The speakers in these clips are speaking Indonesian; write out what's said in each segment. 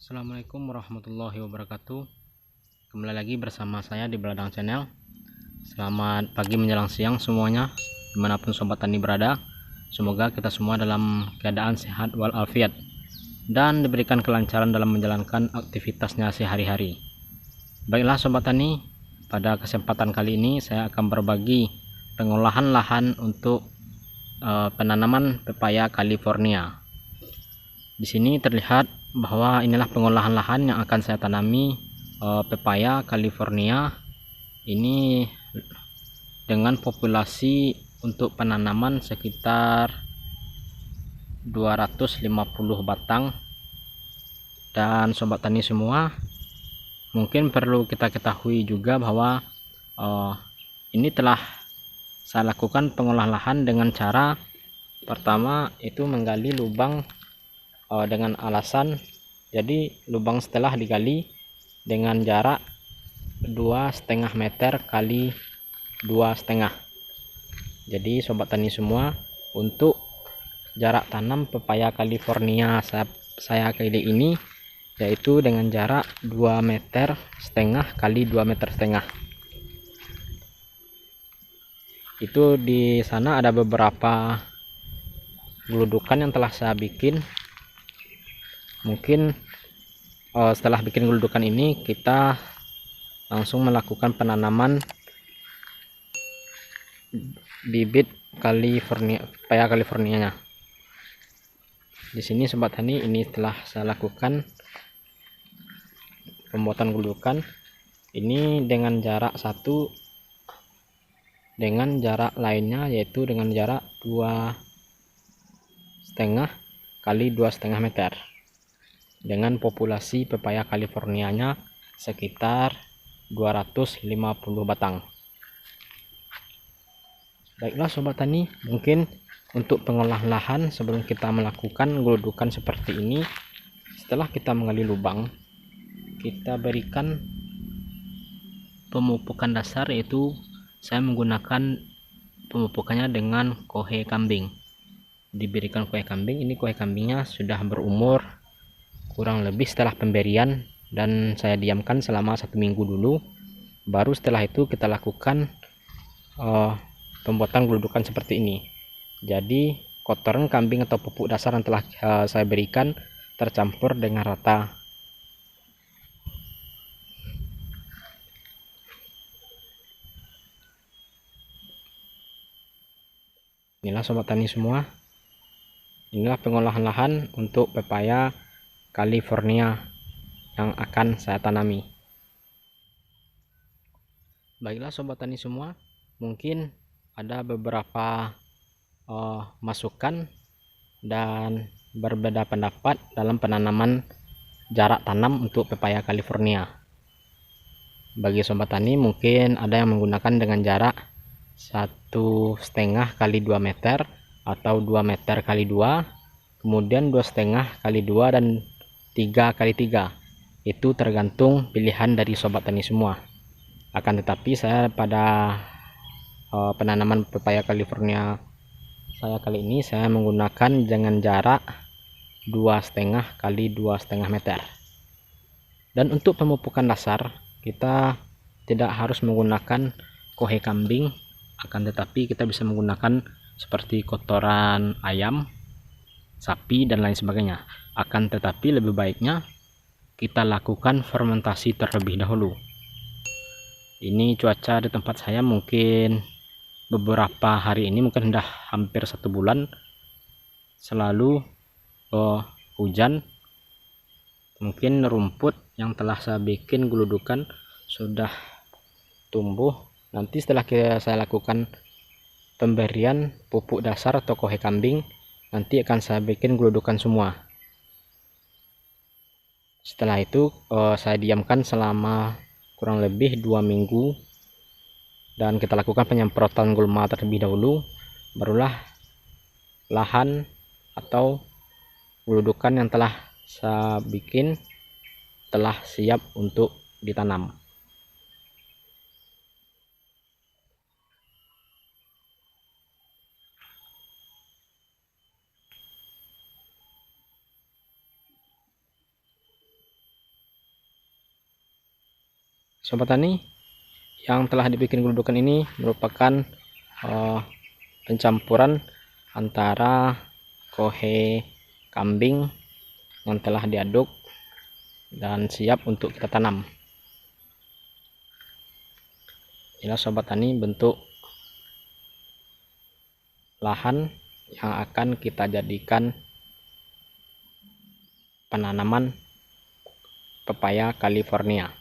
Assalamualaikum warahmatullahi wabarakatuh. Kembali lagi bersama saya di Beladang Channel. Selamat pagi menjelang siang semuanya, dimanapun sobat tani berada. Semoga kita semua dalam keadaan sehat walafiat dan diberikan kelancaran dalam menjalankan aktivitasnya sehari-hari. Baiklah sobat tani, pada kesempatan kali ini saya akan berbagi pengolahan lahan untuk penanaman pepaya California. Di sini terlihat bahwa inilah pengolahan lahan yang akan saya tanami pepaya California ini dengan populasi untuk penanaman sekitar 250 batang. Dan sobat tani semua, mungkin perlu kita ketahui juga bahwa ini telah saya lakukan pengolahan lahan dengan cara pertama itu menggali lubang dengan alasan, jadi lubang setelah digali dengan jarak 2,5 meter kali 2,5. Jadi sobat tani semua, untuk jarak tanam pepaya California saya kali ini yaitu dengan jarak 2,5 meter kali 2,5 meter. Itu di sana ada beberapa geludukan yang telah saya bikin. Mungkin setelah bikin geludukan ini kita langsung melakukan penanaman bibit pepaya California-nya. Di sini sobat tani, ini telah saya lakukan pembuatan geludukan ini dengan jarak satu, dengan jarak lainnya yaitu dengan jarak 2,5 kali 2,5 meter. Dengan populasi pepaya California-nya sekitar 250 batang. Baiklah sobat tani, mungkin untuk pengolahan lahan sebelum kita melakukan geludukan seperti ini, setelah kita menggali lubang, kita berikan pemupukan dasar, yaitu saya menggunakan pemupukannya dengan kohe kambing. Diberikan kohe kambing, ini kohe kambingnya sudah berumur kurang lebih setelah pemberian, dan saya diamkan selama 1 minggu dulu, baru setelah itu kita lakukan pembuatan geludukan seperti ini. Jadi kotoran kambing atau pupuk dasar yang telah saya berikan tercampur dengan rata. Inilah sobat tani semua, inilah pengolahan lahan untuk pepaya California yang akan saya tanami. Baiklah sobat tani semua, mungkin ada beberapa masukan dan berbeda pendapat dalam penanaman jarak tanam untuk pepaya California. Bagi sobat tani, mungkin ada yang menggunakan dengan jarak 1,5 kali 2 meter atau 2 meter kali 2, kemudian 2,5 kali 2 dan 3 kali 3. Itu tergantung pilihan dari sobat tani semua. Akan tetapi saya pada penanaman pepaya California saya kali ini, saya menggunakan dengan jarak 2,5 kali 2,5 meter. Dan untuk pemupukan dasar, kita tidak harus menggunakan kohe kambing, akan tetapi kita bisa menggunakan seperti kotoran ayam, sapi dan lain sebagainya. Akan tetapi lebih baiknya kita lakukan fermentasi terlebih dahulu. Ini cuaca di tempat saya mungkin beberapa hari ini, mungkin sudah hampir 1 bulan, selalu hujan, mungkin rumput yang telah saya bikin geludukan sudah tumbuh. Nanti setelah saya lakukan pemberian pupuk dasar atau kohe kambing, nanti akan saya bikin geludukan semua. Setelah itu saya diamkan selama kurang lebih 2 minggu, dan kita lakukan penyemprotan gulma terlebih dahulu, barulah lahan atau geludukan yang telah saya bikin telah siap untuk ditanam. Sobat tani, yang telah dibikin geludukan ini merupakan pencampuran antara kohe kambing yang telah diaduk dan siap untuk kita tanam. Inilah sobat tani bentuk lahan yang akan kita jadikan penanaman pepaya California.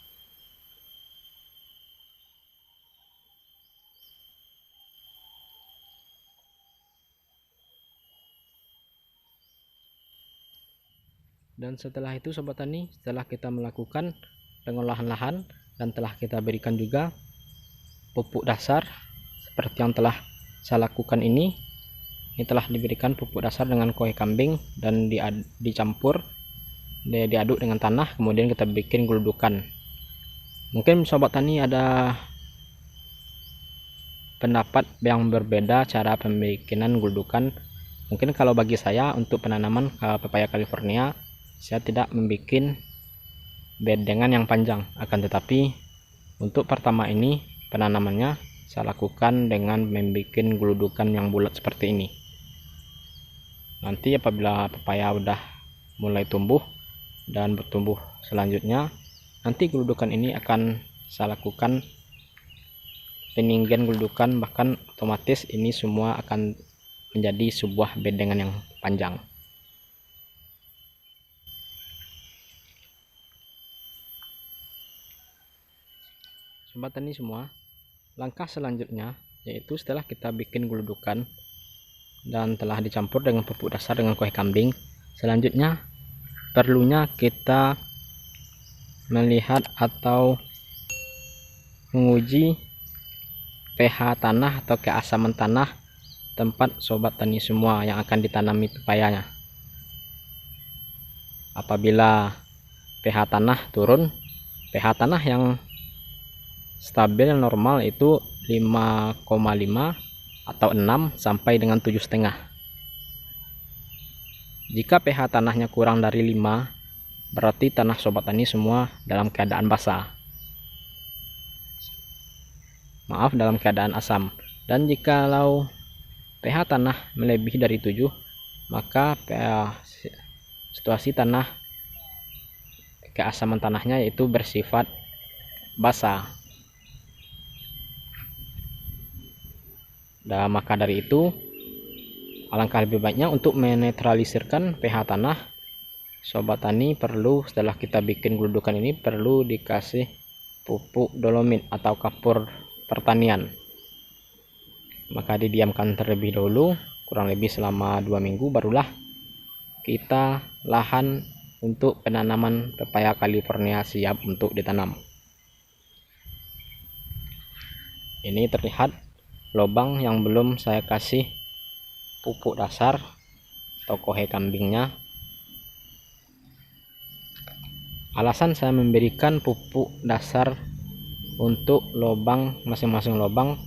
Dan setelah itu sobat tani, setelah kita melakukan pengolahan lahan dan telah kita berikan juga pupuk dasar seperti yang telah saya lakukan ini telah diberikan pupuk dasar dengan kohe kambing dan dicampur, diaduk dengan tanah, kemudian kita bikin geludukan. Mungkin sobat tani ada pendapat yang berbeda cara pembikinan geludukan. Mungkin kalau bagi saya untuk penanaman pepaya California, saya tidak membuat bedengan yang panjang, akan tetapi untuk pertama ini penanamannya saya lakukan dengan membuat geludukan yang bulat seperti ini. Nanti apabila pepaya udah mulai tumbuh dan bertumbuh selanjutnya, nanti geludukan ini akan saya lakukan peninggian geludukan, bahkan otomatis ini semua akan menjadi sebuah bedengan yang panjang. Sobat tani semua, langkah selanjutnya yaitu setelah kita bikin geludukan dan telah dicampur dengan pupuk dasar dengan kohe kambing, selanjutnya perlunya kita melihat atau menguji pH tanah atau keasaman tanah tempat sobat tani semua yang akan ditanami pepayanya. Apabila pH tanah turun, pH tanah yang stabil yang normal itu 5,5 atau 6 sampai dengan 7,5. Jika pH tanahnya kurang dari 5, berarti tanah sobat tani semua dalam keadaan basah. Maaf, dalam keadaan asam. Dan jikalau pH tanah melebihi dari 7, maka situasi tanah keasaman tanahnya yaitu bersifat basah. Dan maka dari itu alangkah lebih baiknya untuk menetralisirkan pH tanah, sobat tani perlu setelah kita bikin geludukan ini perlu dikasih pupuk dolomit atau kapur pertanian. Maka didiamkan terlebih dahulu kurang lebih selama 2 minggu, barulah kita lahan untuk penanaman pepaya California siap untuk ditanam. Ini terlihat lubang yang belum saya kasih pupuk dasar atau kohe kambingnya. Alasan saya memberikan pupuk dasar untuk lubang, masing-masing lubang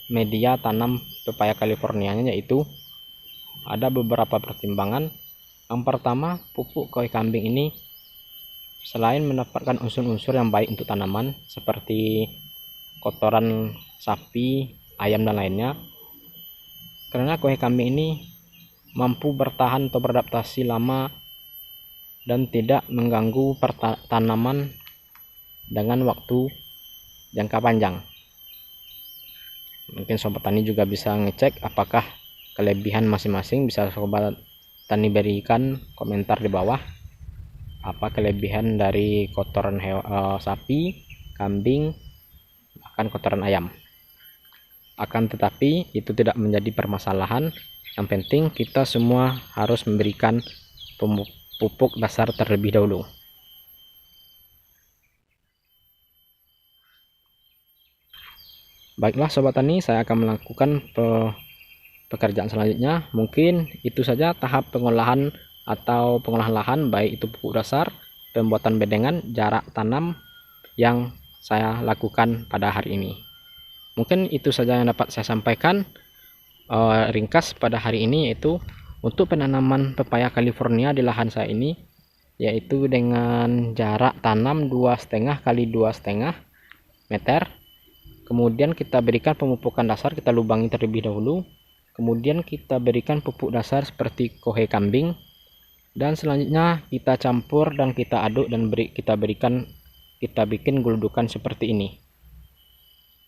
media tanam pepaya Californianya yaitu ada beberapa pertimbangan. Yang pertama, pupuk kohe kambing ini selain mendapatkan unsur-unsur yang baik untuk tanaman seperti kotoran sapi, ayam dan lainnya, karena kohe kambing ini mampu bertahan atau beradaptasi lama dan tidak mengganggu tanaman dengan waktu jangka panjang. Mungkin sobat tani juga bisa ngecek apakah kelebihan masing-masing. Bisa sobat tani berikan komentar di bawah apa kelebihan dari kotoran sapi, kambing, bahkan kotoran ayam. Akan tetapi itu tidak menjadi permasalahan. Yang penting kita semua harus memberikan pupuk dasar terlebih dahulu. Baiklah sobat tani, saya akan melakukan pekerjaan selanjutnya. Mungkin itu saja tahap pengolahan atau pengolahan lahan, baik itu pupuk dasar, pembuatan bedengan, jarak tanam yang saya lakukan pada hari ini. Mungkin itu saja yang dapat saya sampaikan ringkas pada hari ini, yaitu untuk penanaman pepaya California di lahan saya ini, yaitu dengan jarak tanam 2,5 kali 2,5 meter. Kemudian kita berikan pemupukan dasar, kita lubangi terlebih dahulu. Kemudian kita berikan pupuk dasar seperti kohe kambing, dan selanjutnya kita campur dan kita aduk dan kita bikin guludukan seperti ini.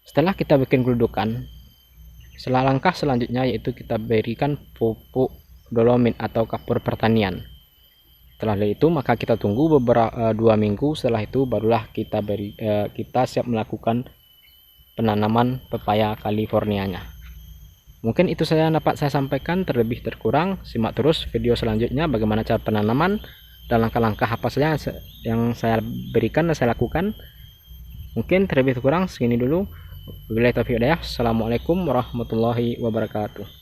Setelah kita bikin guludukan, langkah selanjutnya yaitu kita berikan pupuk dolomit atau kapur pertanian. Setelah itu maka kita tunggu beberapa 2 minggu. Setelah itu barulah kita siap melakukan penanaman pepaya Californianya. Mungkin itu saja yang dapat saya sampaikan, terlebih terkurang simak terus video selanjutnya bagaimana cara penanaman dan langkah-langkah apa saja yang saya berikan dan saya lakukan. Mungkin terlebih terkurang segini dulu. Wabillahi taufiq wal hidayah. Assalamualaikum warahmatullahi wabarakatuh.